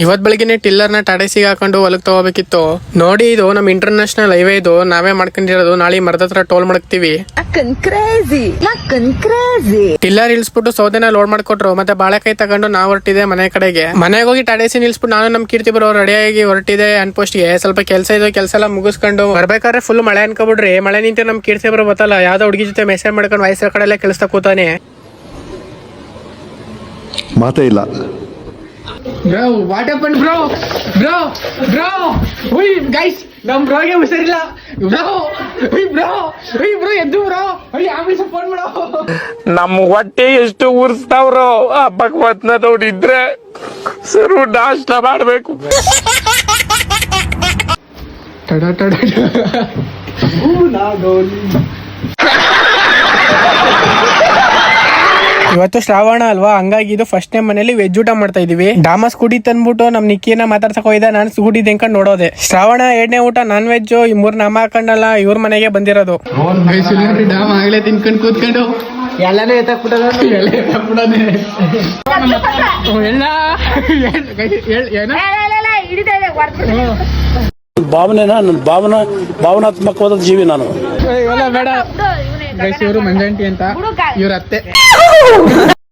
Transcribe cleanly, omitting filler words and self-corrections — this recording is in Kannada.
ಇವತ್ ಬೆಳಗ್ಗೆ ಟಿಲ್ಲರ್ ನ ಟಾಟೇಸಿಗೆ ಹಾಕೊಂಡು ಹೊಲಕ್ ತಗೋಬೇಕಿತ್ತು. ನೋಡಿ ಇದು ನಮ್ ಇಂಟರ್ನ್ಯಾಷನಲ್ ಹೈವೇ, ಇದು ನಾವೇ ಮಾಡ್ಕೊಂಡಿರೋದು. ನಾಳೆ ಮರದ ಹತ್ರ ಟೋಲ್ ಮಾಡ್ತೀವಿ. ಟಿಲ್ಲರ್ ಇಳಿಸ್ಬಿಟ್ಟು ಸೌದೆನ ಲೋಡ್ ಮಾಡ್ಕೊಟ್ರು. ಮತ್ತೆ ಬಾಳೆಕಾಯಿ ತಗೊಂಡು ನಾವ್ ಹೊರಟಿದೆ ಮನೆ ಕಡೆಗೆ. ಮನೆಗೆ ಹೋಗಿ ಟಾಟೇಸಿ ನಿಲ್ಸ್ಬಿಟ್ಟು ನಾನು ನಮ್ ಕೀರ್ತಿ ಬರೋ ರೆಡಿಯಾಗಿ ಹೊರಟಿದೆ ಅನ್ಪೋಸ್ಟ್ ಗೆ. ಸ್ವಲ್ಪ ಕೆಲಸ ಇದು, ಕೆಲಸ ಎಲ್ಲ ಮುಗಿಸ್ಕೊಂಡು ಬರ್ಬೇಕಾದ್ರೆ ಫುಲ್ ಮಳೆ ಅನ್ಕೋಬಿಡ್ರಿ. ಮಳೆ ನಿಂತು ನಮ್ ಕೀರ್ತಿ ಬರೋ ಗೊತ್ತಲ್ಲ, ಯಾವ್ದೋ ಹುಡುಗಿ ಜೊತೆ ಮೆಸೇಜ್ ಮಾಡ್ಕೊಂಡು ವಯಸ್ಸರ ಕಡೆ ಎಲ್ಲ ಕೆಲಸ ಕೂತಾನೆ. ಮಾತೇ ಇಲ್ಲ. Bro, what happened, bro? Uy, guys, ನಮ್ ಬ್ರೋಗೆ ಹುಷಾರಿಲ್ಲ. ಬ್ರೋ ಎದ್ದು ಬ್ರೋ, ಆಂಬುಲೆನ್ಸ್ ಫೋನ್ ಮಾಡೋ. ನಮ್ ಹೊಟ್ಟೆ ಎಷ್ಟು ಉರ್ಸ್ತಾವ್ರೋ ಆ ಭಗವತ್ನ ನೋಡಿದ್ರೆ ಸರು ನಾಷ್ಟ ಮಾಡ್ಬೇಕು. ಇವತ್ತು ಶ್ರಾವಣ ಅಲ್ವಾ, ಹಂಗಾಗಿ ಇದು ಫಸ್ಟ್ ಟೈಮ್ ಮನೇಲಿ ವೆಜ್ ಊಟ ಮಾಡ್ತಾ ಇದೀವಿ. ಡಾಮಸ್ ಕುಡಿ ತಂದ್ಬಿಟ್ಟು ನಮ್ ನಿಕ್ಕಿನ ಮಾತಾಡ್ಸಕ್ ಹೋಯ್ದ, ನಾನು ಸುಗುಡಿ ತೆಂಕೊಂಡು ನೋಡೋದೆ. ಶ್ರಾವಣ 2ನೇ ಊಟ ನಾನ್ ವೆಜ್. ಈ 3 ನಾಮ ಹಾಕೊಂಡಲ್ಲ, ಇವ್ರ ಮನೆಗೆ ಬಂದಿರೋದು. ಡಾಮ್ ಆಗ್ಲೇ ತಿನ್ಕೊಂಡು ಕೂತ್ಕೊಂಡು ಎಲ್ಲಾನೇ ಭಾವನಾತ್ಮಕವಾದ ಜೀವಿ ನಾನು. ಬೇಡ. ಇವರು ಮಂಜಂಟಿ ಅಂತ, ಇವ್ರ ಅತ್ತೆ.